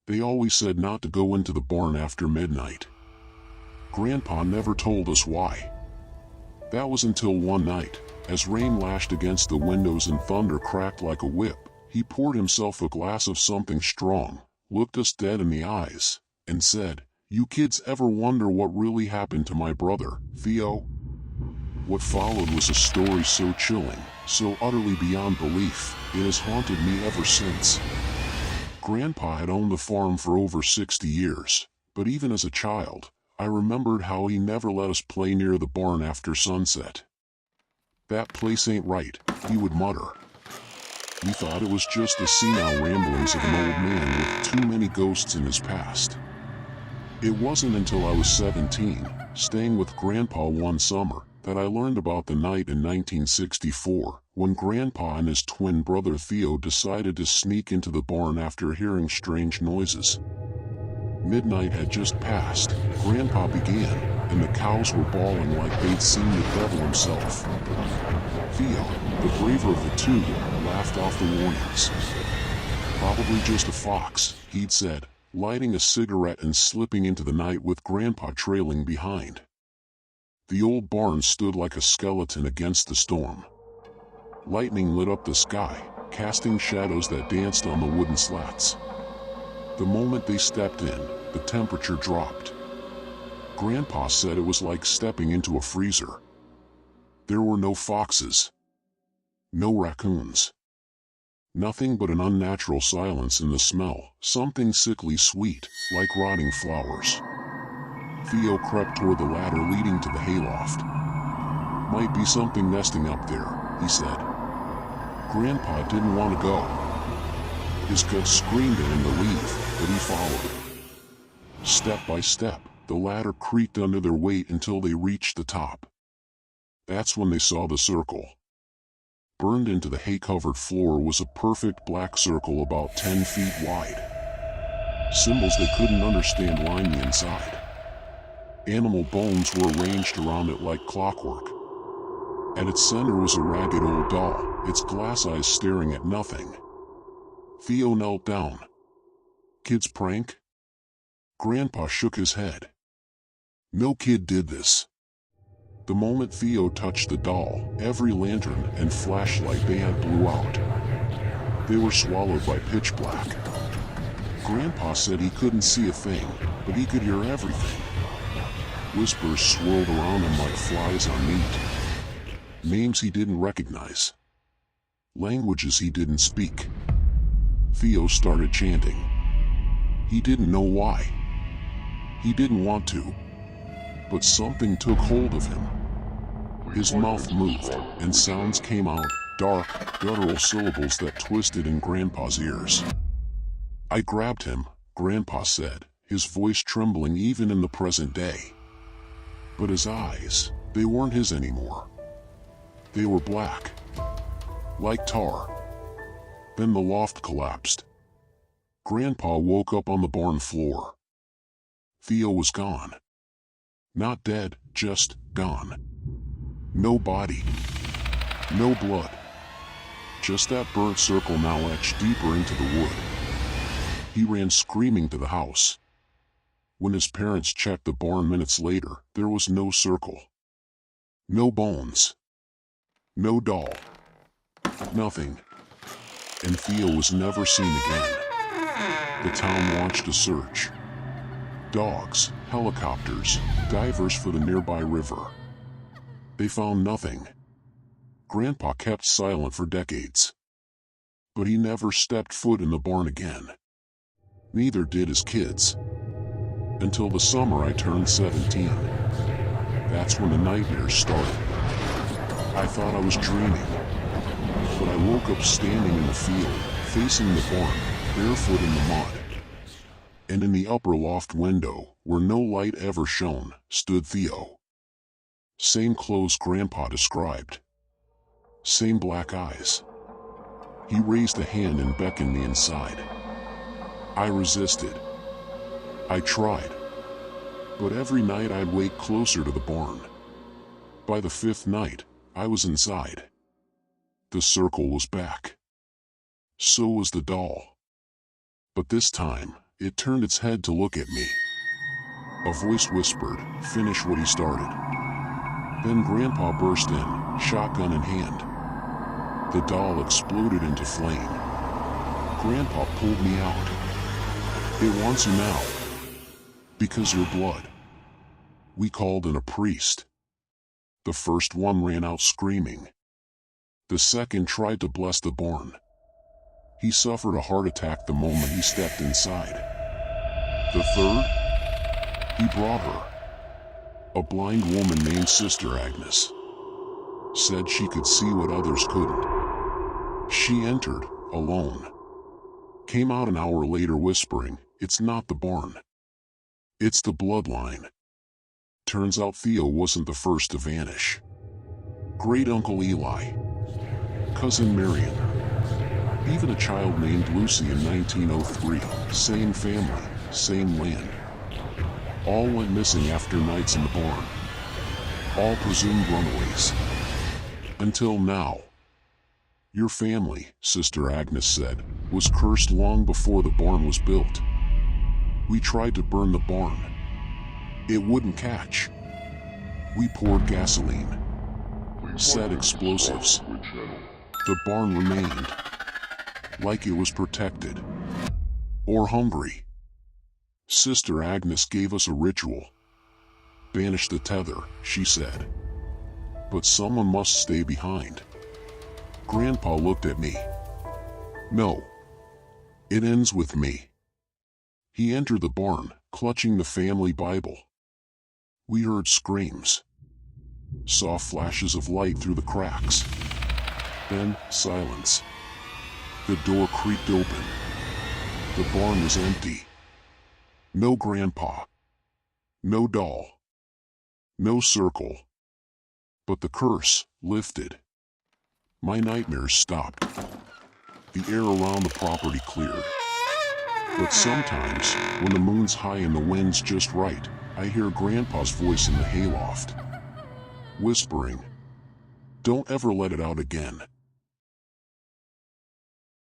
They always said not to go into the barn after midnight. Grandpa never told us why. That was until one night, as rain lashed against the windows and thunder cracked like a whip, he poured himself a glass of something strong, looked us dead in the eyes, and said, "You kids ever wonder what really happened to my brother, Theo?" What followed was a story so chilling, so utterly beyond belief, it has haunted me ever since. Grandpa had owned the farm for over 60 years, but even as a child, I remembered how he never let us play near the barn after sunset. "That place ain't right," he would mutter. We thought it was just the senile ramblings of an old man with too many ghosts in his past. It wasn't until I was 17, staying with Grandpa one summer, that I learned about the night in 1964, when Grandpa and his twin brother Theo decided to sneak into the barn after hearing strange noises. Midnight had just passed, Grandpa began, and the cows were bawling like they'd seen the devil himself. Theo, the braver of the two, laughed off the warnings. "Probably just a fox," he'd said, lighting a cigarette and slipping into the night with Grandpa trailing behind. The old barn stood like a skeleton against the storm. Lightning lit up the sky, casting shadows that danced on the wooden slats. The moment they stepped in, the temperature dropped. Grandpa said it was like stepping into a freezer. There were no foxes. No raccoons. Nothing but an unnatural silence and the smell, something sickly sweet, like rotting flowers. Theo crept toward the ladder leading to the hayloft. "Might be something nesting up there," he said. Grandpa didn't want to go. His gut screamed at him to leave, but he followed. Step by step, the ladder creaked under their weight until they reached the top. That's when they saw the circle. Burned into the hay-covered floor was a perfect black circle about 10 feet wide. Symbols they couldn't understand lined the inside. Animal bones were arranged around it like clockwork. At its center was a ragged old doll, its glass eyes staring at nothing. Theo knelt down. "Kid's prank?" Grandpa shook his head. "No kid did this." The moment Theo touched the doll, every lantern and flashlight they had blew out. They were swallowed by pitch black. Grandpa said he couldn't see a thing, but he could hear everything. Whispers swirled around him like flies on meat. Names he didn't recognize. Languages he didn't speak. Theo started chanting. He didn't know why. He didn't want to. But something took hold of him. His mouth moved, and sounds came out, dark, guttural syllables that twisted in Grandpa's ears. "I grabbed him," Grandpa said, his voice trembling even in the present day. But his eyes, they weren't his anymore. They were black. Like tar. Then the loft collapsed. Grandpa woke up on the barn floor. Theo was gone. Not dead, just gone. No body. No blood. Just that burnt circle now etched deeper into the wood. He ran screaming to the house. When his parents checked the barn minutes later, there was no circle. No bones. No doll. Nothing. And Theo was never seen again. The town launched a search. Dogs, helicopters, divers for the nearby river. They found nothing. Grandpa kept silent for decades. But he never stepped foot in the barn again. Neither did his kids. Until the summer I turned 17. That's when the nightmares started. I thought I was dreaming. But I woke up standing in the field, facing the barn, barefoot in the mud. And in the upper loft window, where no light ever shone, stood Theo. Same clothes Grandpa described. Same black eyes. He raised a hand and beckoned me inside. I resisted. I tried. But every night I'd wake closer to the barn. By the 5th night, I was inside. The circle was back. So was the doll. But this time, it turned its head to look at me. A voice whispered, "Finish what he started." Then Grandpa burst in, shotgun in hand. The doll exploded into flame. Grandpa pulled me out. "It wants you now. Because you're blood." We called in a priest. The first one ran out screaming. The second tried to bless the barn. He suffered a heart attack the moment he stepped inside. The third? He brought her. A blind woman named Sister Agnes. Said she could see what others couldn't. She entered, alone. Came out an hour later whispering, "It's not the barn. It's the bloodline." Turns out Theo wasn't the first to vanish. Great Uncle Eli. Cousin Marion. Even a child named Lucy in 1903. Same family, same land. All went missing after nights in the barn. All presumed runaways. Until now. Your family, Sister Agnes said, was cursed long before the barn was built. We tried to burn the barn. It wouldn't catch. We poured gasoline. Set explosives. The barn remained. Like it was protected. Or hungry. Sister Agnes gave us a ritual. "Banish the tether," she said. "But someone must stay behind." Grandpa looked at me. "No. It ends with me." He entered the barn, clutching the family Bible. We heard screams. Saw flashes of light through the cracks. Then, silence. The door creaked open. The barn was empty. No Grandpa. No doll. No circle. But the curse lifted. My nightmares stopped. The air around the property cleared. But sometimes, when the moon's high and the wind's just right, I hear Grandpa's voice in the hayloft. Whispering, "Don't ever let it out again."